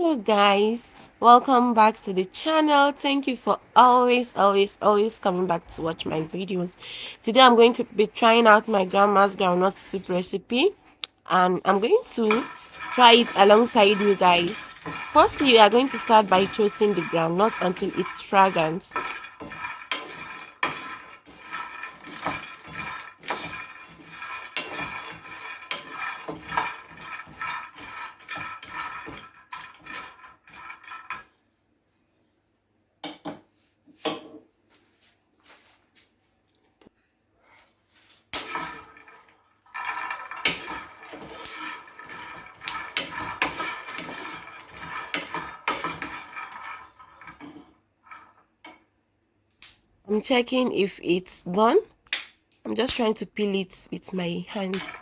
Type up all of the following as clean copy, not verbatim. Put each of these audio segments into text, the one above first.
Hello guys, welcome back to the channel. Thank you for always coming back to watch my videos. Today I'm going to be trying out my grandma's groundnut soup recipe, and I'm going to try it alongside you guys. Firstly, we are going to start by toasting the groundnut until it's fragrant. I'm checking if it's done. I'm just trying to peel it with my hands.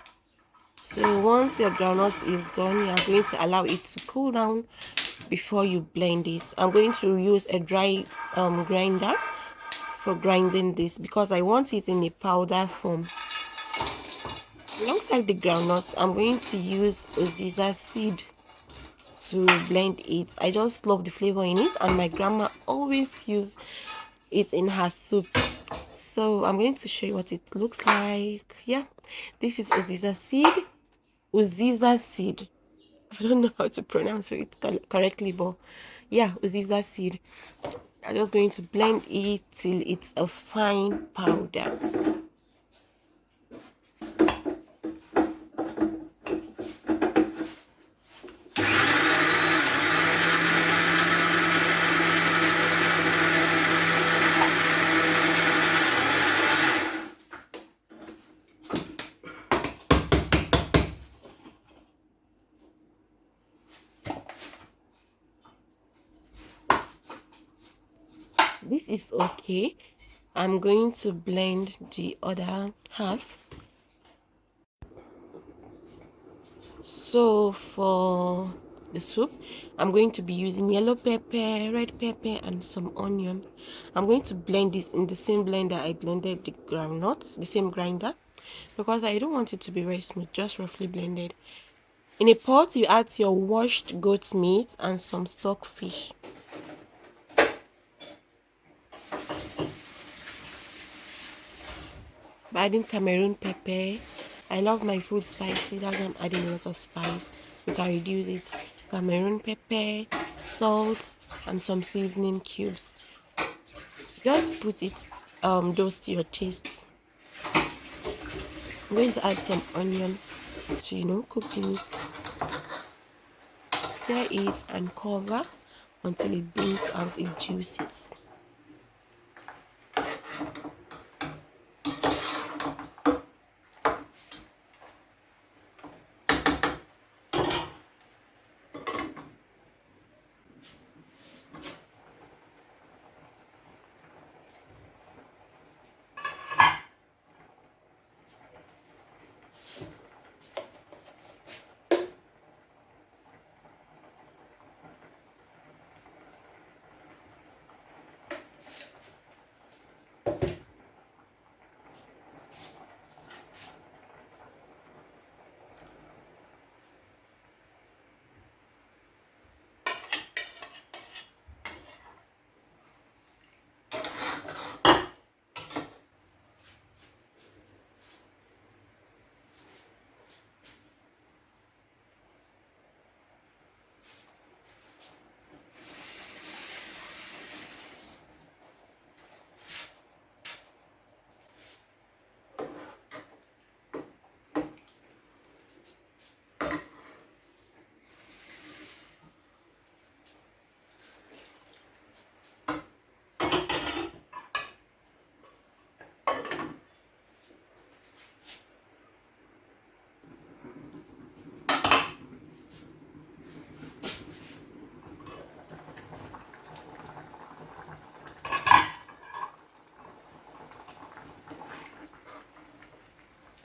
So once your groundnut is done, you are going to allow it to cool down before you blend it. I'm going to use a dry grinder for grinding this because I want it in a powder form. Alongside the groundnuts, I'm going to use Uziza seed to blend it. I just love the flavor in it, and my grandma always use it in her soup. So I'm going to show you what it looks like. Yeah, this is Uziza seed. Uziza seed. I don't know how to pronounce it correctly, but yeah, Uziza seed. I'm just going to blend it till it's a fine powder. This is okay. I'm going to blend the other half. So for the soup, I'm going to be using yellow pepper, red pepper, and some onion. I'm going to blend this in the same blender I blended the groundnuts, the same grinder, because I don't want it to be very smooth, just roughly blended. In a pot, you add your washed goat meat and some stock fish. By adding Cameroon pepper, I love my food spicy. That's why I'm adding a lot of spice. You can reduce it. Cameroon pepper, salt, and some seasoning cubes. Just put it those to your taste. I'm going to add some onion to cook the meat. Stir it and cover until it brings out the juices.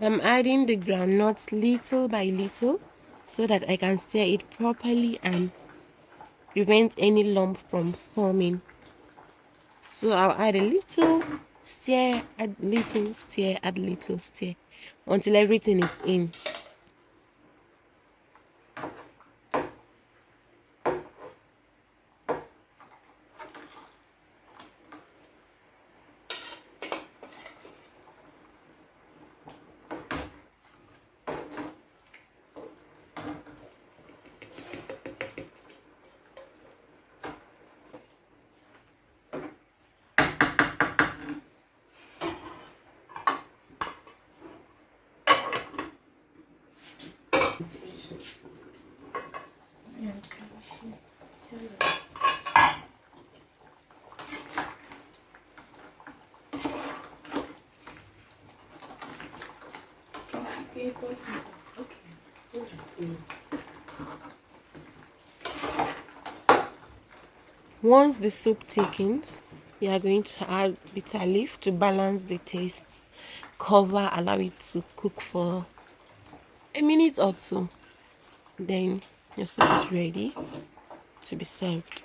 I'm adding the groundnuts little by little so that I can stir it properly and prevent any lump from forming. So I'll add a little, stir, add little, stir, add little, stir until everything is in. Once the soup thickens, you are going to add bitter leaf to balance the tastes. Cover, allow it to cook for a minute or two. Then your soup is ready to be served.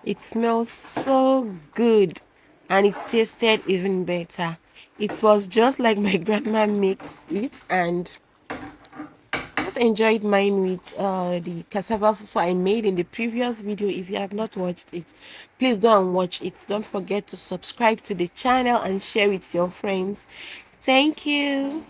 It smells so good and it tasted even better. It was just like my grandma makes it, and just enjoyed mine with the cassava fufu I made in the previous video. If you have not watched it, please go and watch it. Don't forget to subscribe to the channel and share with your friends. Thank you.